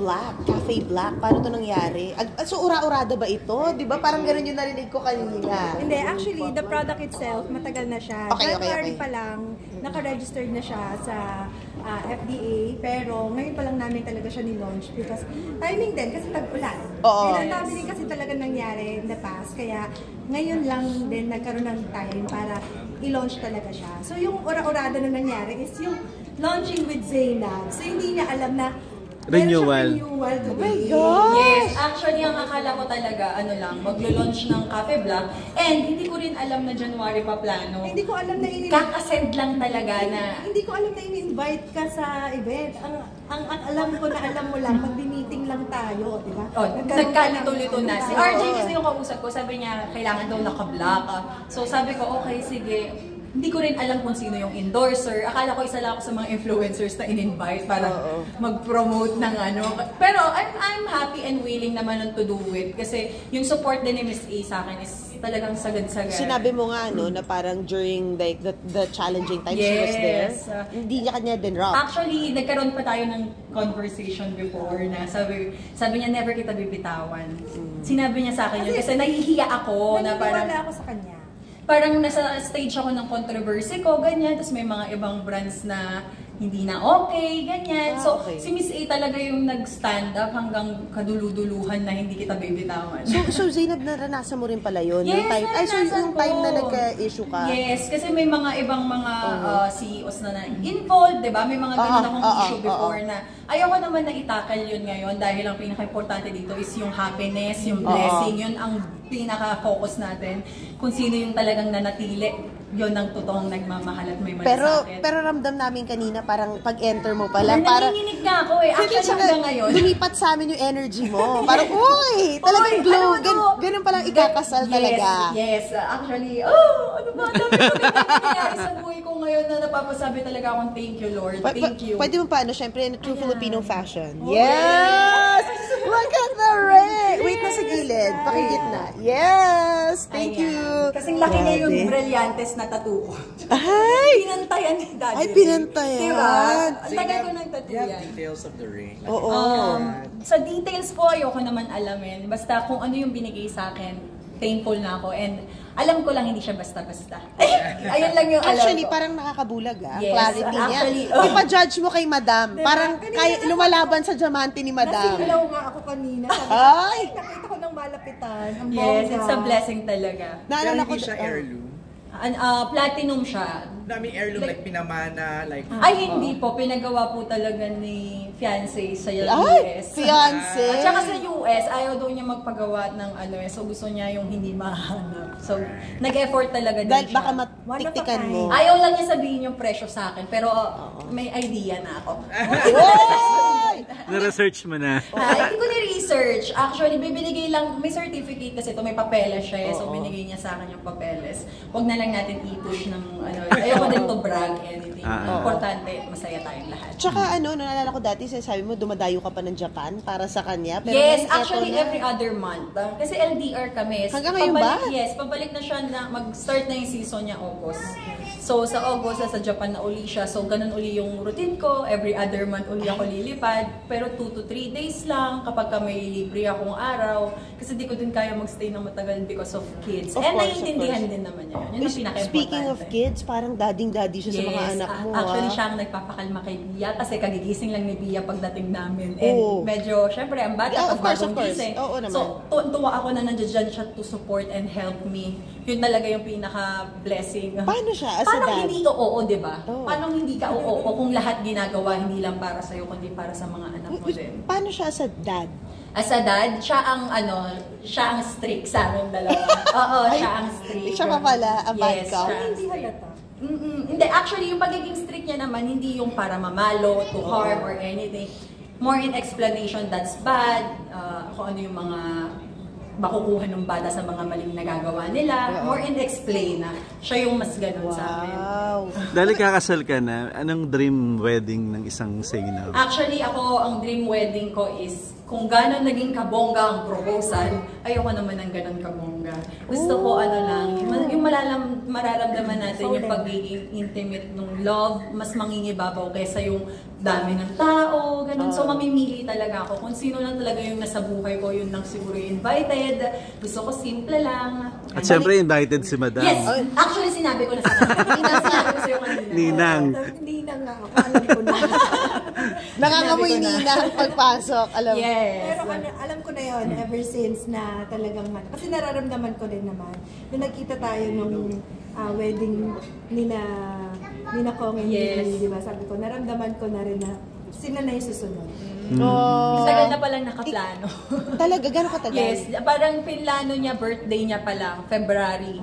Black, Cafe Black. Paano to nangyari? So, ura-urada ba ito? Di ba? Parang ganun yung narinig ko kanina. Hindi, actually, the product itself, matagal na siya. Okay. pa lang, naka-registered na siya sa FDA, pero ngayon pa lang namin talaga siya ni-launch because timing din, kasi tag-ulan. Oo. And ang dami din kasi talaga nangyari in the past, kaya ngayon lang din nagkaroon ng time para i-launch talaga siya. So yung ura-urada na nangyari is yung launching with Zainab. So hindi niya alam na renewal. Renewal today. Oh my God! Yes, actually ang akala ko talaga, maglo-launch ng Cafe Black, and hindi ko rin alam na January pa plano. Hindi ko alam na kakasend lang talaga na. Hindi ko alam na in-invite ka sa event. Ang alam ko na alam mo lang, magbi-meeting lang tayo, di ba? Oh, nagkalito-lito na. Si RJ kasi yung kausap ko, sabi niya, kailangan daw naka-black. So sabi ko, okay, sige. Hindi ko rin alam kung sino yung endorser. Akala ko isa lang ako sa mga influencers na in-invite para mag-promote ng ano. Pero I'm happy and willing naman to do it. Kasi yung support din ni Miss A sa akin is talagang sagad-sagad. Sinabi mo nga, na parang during like the challenging time she was there, hindi niya kanya din rock. Actually, nagkaroon pa tayo ng conversation before na sabi niya, never kita bibitawan. Sinabi niya sa akin yun kasi nahihiya ako na parang naniwala ako sa kanya. Parang nasa stage ako ng controversy ko, ganyan. Tapos may mga ibang brands na hindi na okay, ganyan. So, si Miss A talaga yung nag-stand up hanggang kaduluduluhan na hindi kita bibitawan. So Zainab, naranasan mo rin pala yun? Yes, yung time na nagka-issue ka? Yes, kasi may mga ibang mga CEOs na involved, di ba? May mga ganun akong issue before na ayoko naman na itakal yun ngayon dahil ang pinaka-importante dito is yung happiness, yung blessing, yun ang pinaka-focus natin. Kung sino yung talagang nanatili, yun ang totoong nagmamahal at may malasakit. Pero ramdam namin kanina, parang pag-enter mo pala, nanginginig na ako eh. Actually, hanggang ngayon. Lumipat sa amin yung energy mo. Parang, uy! Talagang glow. Ganun palang ikakasal talaga. Yes. Actually, ano ba? Dami ko nangyayari sa buhay ko ngayon na napapasabi talaga akong thank you, Lord. Thank you. Pwede mo paano? Siyempre, true Filipino fashion. Yes! Look at the ring! Wait na sa gilid. Pakigitna. Yes! Thank you. Kasing laki niya yung brillantes na tattoo ko. Ay! Pinantayan ni Daddy. Ay, pinantayan. Diba? Ang tagal ko ng tattoo yan. Details of the ring. Oo. Sa details po, ayoko naman alamin. Basta kung ano yung binigay sa akin, thankful na ako. And alam ko lang hindi siya basta-basta. Ayun lang yung alam Actually, ko. parang nakakabulag Yes, clarity niya. actually, Ipa-judge mo kay Madam. Diba? Parang kaya lumalaban sa diamante ni Madam. Nasilaw nga ako kanina. Ay! Nakita ko ng malapitan. Ang Yes, bongga. it's a blessing talaga. Pero Naalala ko hindi siya heirloom. Platinum siya. Daming heirloom, like pinamana, like... Ay, hindi po. Pinagawa po talaga ni fiancé sa US. Ay! Fiancé! At saka sa US, ayaw daw niya magpagawa ng so gusto niya yung hindi mahanap. So, nag-effort talaga din Dahil siya. baka matiktikan mo. Ayaw lang niya sabihin yung presyo sa akin, pero may idea na ako. Na-research mo na. Hindi ko ni-research. Actually, bibinigay lang, may certificate kasi ito, may papeles siya. So, binigay niya sa akin yung papeles. Huwag na lang natin i-push ng ayoko din to brag anything. Importante, masaya tayong lahat. Tsaka naalala ko dati, sinasabi mo, dumadayo ka pa ng Japan para sa kanya. Pero yes, ngayon, actually eto na. every other month. Kasi LDR kami. Hanggang ngayon ba? Yes, pabalik na siya na mag-start na yung season niya August. So sa August, sa Japan na uli siya. So ganun uli yung routine ko. Every other month uli ako lilipad. Pero 2 to 3 days lang kapag may libre akong araw. Kasi di ko din kaya magstay ng matagal because of kids. And naiintindihan din naman niya. Yun ang pinaka-importante. Speaking of kids, parang daddy siya sa mga anak mo. Actually, siya ang nagpapakalma kay Bia kasi kagigising lang ni Bia pagdating namin. And medyo, syempre, ang bata pag bagong gising. So, tuwa ako na nandiyan siya to support and help me. Yun talaga yung pinaka-blessing. Paano siya as a dad? Paano hindi ka oo, di ba? Paano hindi ka oo kung lahat ginagawa hindi lang para sa'yo, kundi para sa mga anak mo din? Paano siya as a dad? As a dad, siya ang strict sa amin dalawa. Oo, siya ang strict. Siya pa pala, ang bad cop. Hindi halata. Hindi, actually, yung pagiging strict niya naman, hindi yung para mamalo, to harm, or anything. More in explanation, that's bad. Kung ano yung mga makukuha ng bata sa mga maling nagagawa nila. More in explain na siya yung mas ganun sa amin. Wow. Dahil kakasal ka na, anong dream wedding ng isang Zainab? Actually, ako, ang dream wedding ko is kung gano'n naging kabongga ang proposal, ayoko naman ng gano'n kabongga. Gusto ko lang, yung mararamdaman natin yung pagiging intimate ng love, mas mangingibabaw kaysa yung dami ng tao, gano'n. So mamimili talaga ako kung sino lang talaga yung nasa buhay ko, yun lang siguro yung invited. Gusto ko simple lang. At syempre invited si Madam. Yes, actually sinabi ko na sa kanya. Sinabi ko sa'yo kanina. Ninang. Ninang nga ako, alam ko na. Nakakamoy ninang pagpasok, alam mo. Yes. Pero alam ko na yon ever since na talagang, kasi nararamdaman ko din naman, nung nagkita tayo nung wedding nina Kong and Lily, di ba? Sabi ko, naramdaman ko na rin na sila na yung susunod. Tagal na palang nakaplano. Talaga, gano'n katagal? Yes, parang pinlano niya, birthday niya pa lang, February.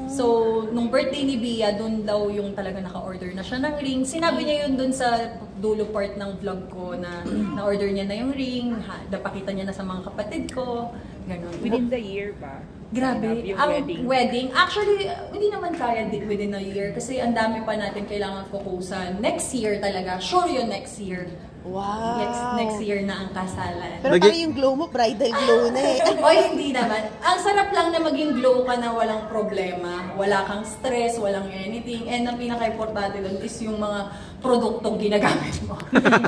So, nung birthday ni Bia, dun daw yung talaga naka-order na siya ng ring. Sinabi niya yun dun sa dulo part ng vlog ko na na-order niya na yung ring, napakita niya na sa mga kapatid ko, gano'n. Within the year ba? Grabe. Yung Ang wedding. wedding, actually, hindi naman kaya within a year kasi ang dami pa natin kailangan fokusan. Next year talaga. Sure yun next year. Wow. Yes, next year na ang kasalan. Pero parang yung glow mo, bridal glow na eh. O hindi naman. Ang sarap lang na maging glow ka na walang problema. Wala kang stress, walang anything. And ang pinaka-importante doon is yung mga produktong ginagamit mo.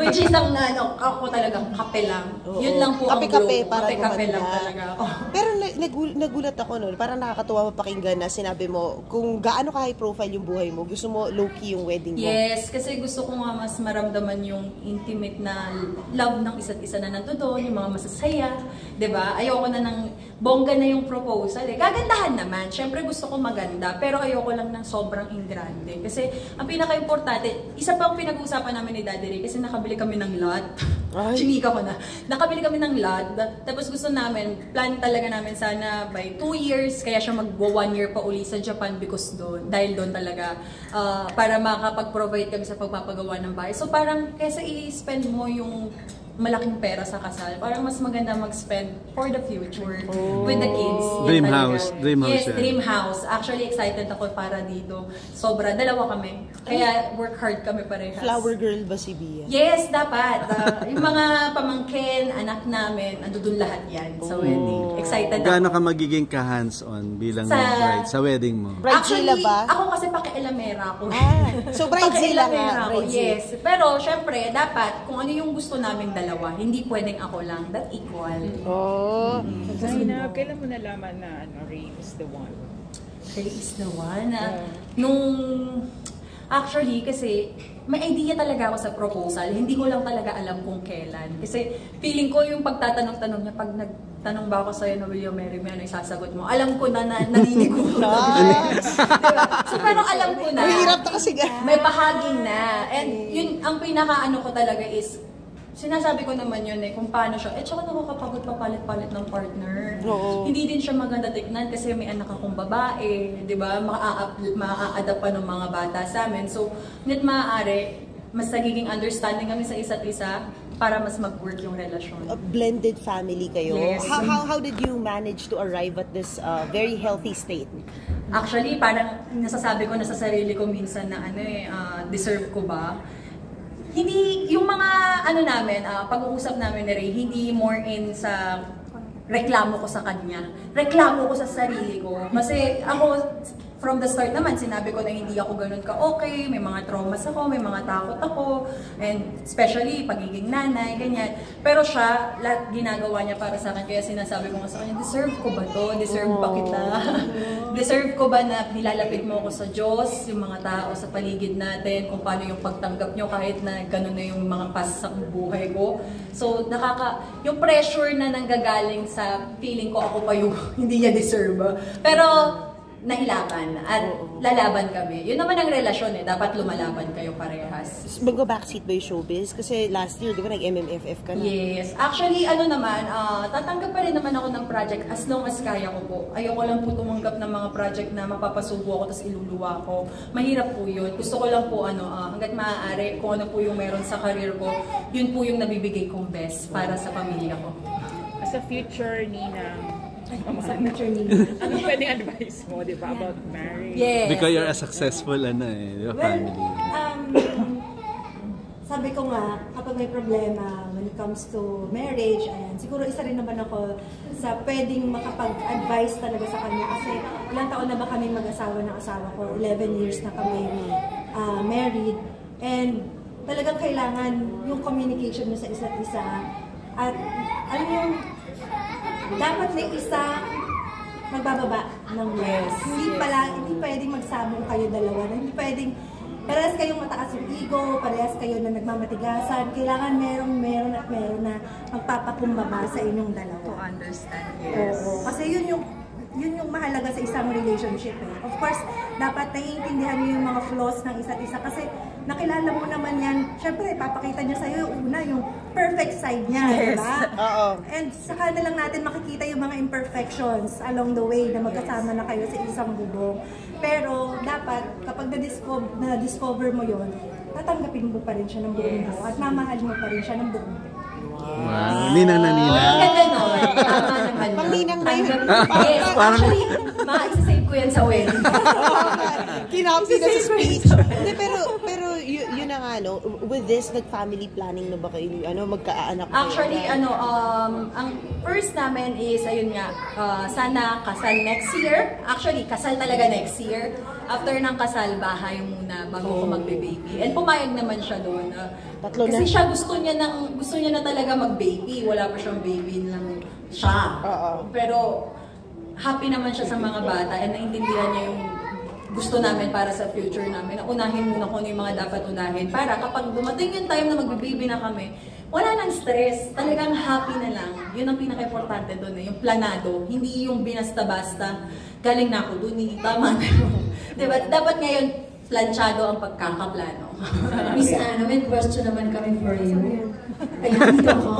Which is ang ako talagang kape lang. Yun lang po ang glow. Kape-kape para Kape-kape lang gumanda. talaga ako. Pero nagulat ako no, parang nakakatuwa mapakinggan na sinabi mo kung gaano ka high profile yung buhay mo, gusto mo low-key yung wedding mo. Yes, kasi gusto ko nga mas maramdaman yung intimate na love ng isa't isa na nandoon, yung mga masasaya, 'di ba? Ayoko na ng bongga na yung proposal eh. Gagandahan naman. Syempre gusto ko maganda, pero ayoko lang ng sobrang ingrande. Kasi ang pinaka-importante, isa pa ang pinag-uusapan namin ni Daddy Ray kasi nakabili kami ng lot. Chinika ko na. Nakabili kami ng lot. Tapos gusto namin, plan talaga namin sana by 2 years, kaya siya mag-1 year pa uli sa Japan because dahil doon talaga para makapag-provide kami sa pagpapagawa ng bahay. So parang kaysa i-spend mo yung malaking pera sa kasal, parang mas maganda mag-spend for the future with the kids. Dream Yan house. talaga. Dream house Yes, yan. dream house. Actually, excited ako para dito. Sobra, dalawa kami. Kaya work hard kami parehas. Flower girl ba si Bia? Yes, dapat. Yung mga pamangkin, anak namin, andun lahat yan sa wedding. Excited Gaano ako. ka magiging ka-hands-on bilang Sa- bride sa wedding mo? Bridezilla Actually, ba? ako kasi pakialamera ako. So bridezilla Pakialamera nga. ako, yes. Pero syempre, dapat kung ano yung gusto naming dalawa, hindi pwedeng ako lang. That equal. Oh. Zainab, kailan mo nalaman na Ray is the one? Ray is the one. Actually, kasi may idea talaga ako sa proposal. Hindi ko lang talaga alam kung kailan. Kasi feeling ko yung pagtatanong-tanong niya, pag nagtanong ba ako sa'yo na will you marry me, ano yung sasagot mo? Alam ko na narinig ko. Diba? So pero alam ko na. Mahirap na kasi May bahaging na. And yun, ang pinaka-ano ko talaga is, sinasabi ko naman yun kung paano siya. Tsaka nakakapagod papalit-palit ng partner. Oo. Hindi din siya maganda tignan kasi may anak akong babae, di ba? Maa-adapt pa ng mga bata sa amin. So, net maaari, mas nagiging understanding kami sa isa't isa para mas mag-work yung relasyon. A blended family kayo. Yes. How did you manage to arrive at this very healthy state? Actually, parang nasasabi ko na sa sarili ko minsan na deserve ko ba? Hindi, yung mga namin, pag-uusap namin ni Ray, hindi more in sa reklamo ko sa kanya. Reklamo ko sa sarili ko. Kasi ako, from the start naman, sinabi ko na hindi ako ganun ka-okay, may mga traumas ako, may mga takot ako, and especially pagiging nanay, ganyan. Pero siya, lahat ginagawa niya para sa akin, kaya sinasabi ko nga sa kanya, deserve ko ba to? Deserve ba kita? Deserve ko ba na nilalapit mo ako sa Diyos, yung mga tao sa paligid natin, kung paano yung pagtanggap nyo kahit na ganun na yung mga pass sa buhay ko. So, yung pressure na nanggagaling sa feeling ko ako pa yung hindi niya deserve. Pero, nailaban at lalaban kami. Yun naman ang relasyon dapat lumalaban kayo parehas. Mag-go backseat ba yung showbiz? Kasi last year, di ba, nag-MMFF ka na? Yes. Actually, tatanggap pa rin naman ako ng project as long as kaya ko po. Ayoko lang po tumanggap ng mga project na mapapasubo ako tapos iluluwa ko. Mahirap po yun. Gusto ko lang po, hanggat maaari, kung ano po yung meron sa career ko, yun po yung nabibigay kong best para sa pamilya ko. As a future Ninang, Signature ni ano pwedeng advice mo, di ba, about marriage? Yes. Because you're a successful di ba, family. sabi ko nga, kapag may problema when it comes to marriage, ayan, siguro isa rin naman ako sa pwedeng makapag-advise talaga sa kanya kasi ilang taon na ba kami mag-asawa ng asawa ko? 11 years na kami married. And talagang kailangan yung communication mo sa isa't isa. At alam mo, dapat may isa magbababa ng yes. Hindi pwedeng magsabong kayo dalawa. Hindi pwedeng parehas kayong mataas yung ego, parehas kayo na nagmamatigasan. Kailangan meron na magpapakumbaba sa inyong dalawa. To understand, yes. Oo. Kasi yun yung mahalaga sa isang relationship eh. Of course, dapat naiintindihan niyo yung mga flaws ng isa't isa kasi nakilala mo naman yan. Siyempre, papakita niya sa'yo yung perfect side niya, yes. Diba? Oo. And saka na lang natin makikita yung mga imperfections along the way na magkasama na kayo sa isang bubong. Pero dapat, kapag na-discover mo yun, tatanggapin mo pa rin siya ng buong buo at mamahal mo pa rin siya ng buong buo. Wow. Ninang na ninang. Ang ganda nun. Tama naman. Pang-ninang na yun. Yes, actually, isa-save ko yan sa wedding. Kinapi na sa speech. Hindi, pero yun na nga, no? With this, nag-family planning na ba kayo? Magkaanak kayo? Actually, ang first namin is, ayun nga, sana kasal next year. Actually, kasal talaga next year. After ng kasal, bahay muna bago ko magbe-baby. And pumayag naman siya doon. Kasi siya gusto niya na talaga mag-baby. Wala pa siyang baby lang siya. Pero happy naman siya sa mga bata and naintindihan niya yung gusto namin para sa future namin. Unahin muna kung ano yung mga dapat unahin para kapag dumating yung time na magbe-baby na kami, wala nang stress. Talagang happy na lang. Yun ang pinaka-importante doon. Yung planado. Hindi yung binasta-basta. Galing na ako doon. Tama na yun. Diba? Dapat ngayon, planchado ang pagkakaplano. Miss Anna, may question naman kami for you. Ayan, dito ako.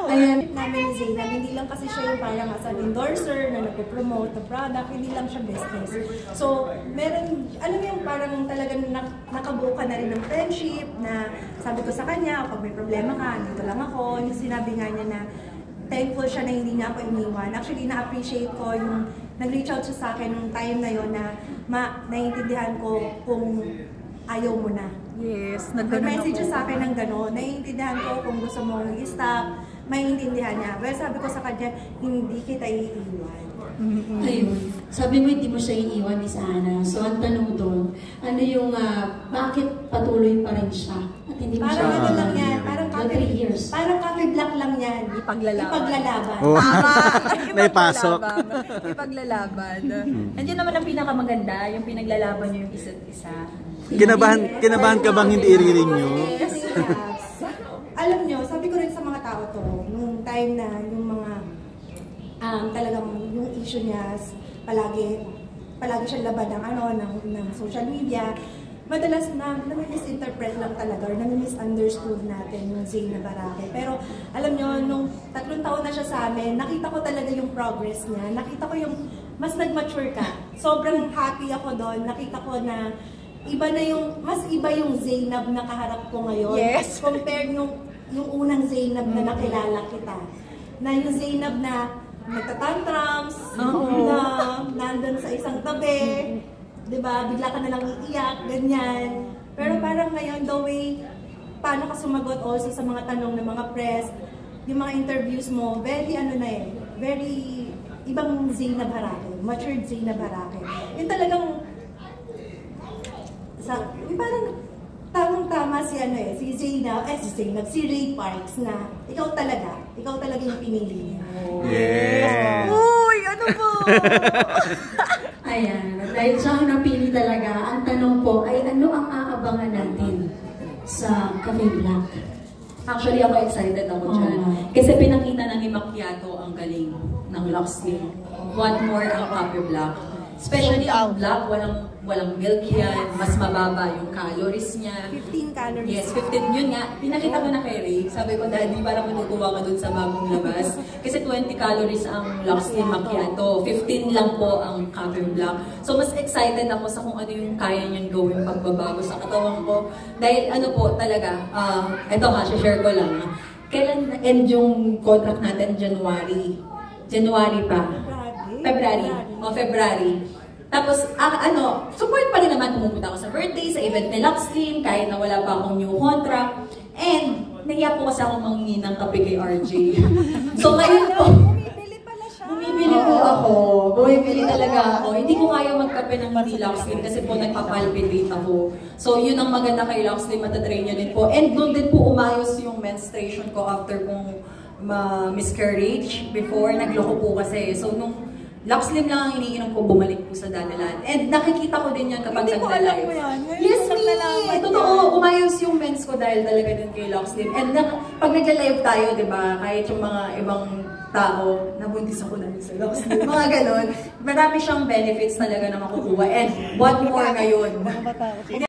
Ayan, namin ni Zainab, hindi lang kasi siya yung parang as an endorser na nagpo-promote the product, hindi lang siya business. So, meron, alam mo yung parang talagang nakabuo ka na rin ng friendship na sabi ko sa kanya, pag may problema ka, dito lang ako. Yung sinabi nga niya na thankful siya na hindi niya ako iniwan. Actually, na-appreciate ko yung nag-reach out siya sa akin nung time na yon na naiintindihan ko kung ayaw mo na. Yes, nag-message sa akin ng gano'n. Naiintindihan ko kung gusto mo i-stop. Maiintindihan niya. Well, sabi ko sa kanya, hindi kita iiwan. Ayun. Sabi mo hindi mo siya iiwan, Miss Anna. So, ang tanong doon, ano yung, bakit patuloy pa rin siya? At hindi mo parang siya... ano lang yan, parang 3 years. Parang coffee block lang yan. Ipaglalaban. Oh. Tama. Naipasok. Ipaglalaban. And yun naman ang pinakamaganda, yung pinaglalaban nyo yung isa't isa. Kinabahan ka bang hindi i-renew? Yes. Alam nyo, sabi ko rin sa mga tao to, nung time na yung mga talagang yung issue niya palagi siya laban ng social media. Madalas na nami-misinterpret lang talaga or nami-misunderstood natin yung Zainab Araque. Pero alam nyo, nung 3 taon na siya sa amin, nakita ko talaga yung progress niya. Nakita ko yung mas nag-mature ka. Sobrang happy ako doon. Nakita ko na mas iba yung Zainab na kaharap ko ngayon. Yes. Compared yung unang Zainab na nakilala kita. Na yung Zainab na nagtatantrums, na nandun sa isang tabi, diba? Bigla ka na lang iiyak, ganyan. Pero parang ngayon, the way, paano ka sumagot also sa mga tanong ng mga press, yung mga interviews mo, very very ibang Zainab Araque, matured Zainab Araque. Yung talagang, parang tamang-tama si si Ray Parks na ikaw talaga yung pinili niya. Yes! Uy, ano po? Ayan, dahil siya ang napili talaga, ang tanong po ay ano ang aabangan natin sa Cafe Black? Actually, ako excited ako dyan. Kasi pinakita na ni Macchiato ang galing ng Luxley. What more ang Cafe Black? Especially ang black, walang milk yan, mas mababa yung calories niya. 15 calories. Yes, 15. Yun nga, pinakita ko na kay Ray. Sabi ko, Daddy, parang matutuwa ka dun sa bagong labas. Kasi 20 calories ang Luxley Macchiato. 15 lang po ang Cafe Black. So, mas excited ako sa kung ano yung kaya niyang gawin pagbabago sa katawan ko. Dahil ano po, talaga, eto ha, share ko lang. Kailan na-end yung contract natin? January pa. February. Tapos, support pa rin naman, pumupunta ako sa birthday, sa event ni Luxlim, kahit na wala pa akong new contract. And, nahiya po kasi akong mangingi ng kape kay RJ. So, ngayon po, bumibili po ako. Bumibili talaga ako. Hindi ko kaya magkape ng hindi Luxlim kasi po nagpapalpitate ako. So, yun ang maganda kay Luxlim, matatrain nyo din po. And doon din po umayos yung menstruation ko after kong miscarriage. Before, nagloko po kasi. So, nung Luxlim lang ang iniinom ko, bumalik po sa Danalan. And nakikita ko din yan kapag nagla-live. Yes, me! Totoo, umayos yung mens ko dahil talaga din kay Luxlim. And pag nagla-live tayo, di ba, kahit yung mga ibang tao, nabuntis ako na sa Luxlim. Mga ganon. Marami siyang benefits talaga na makukuha. And what more ngayon?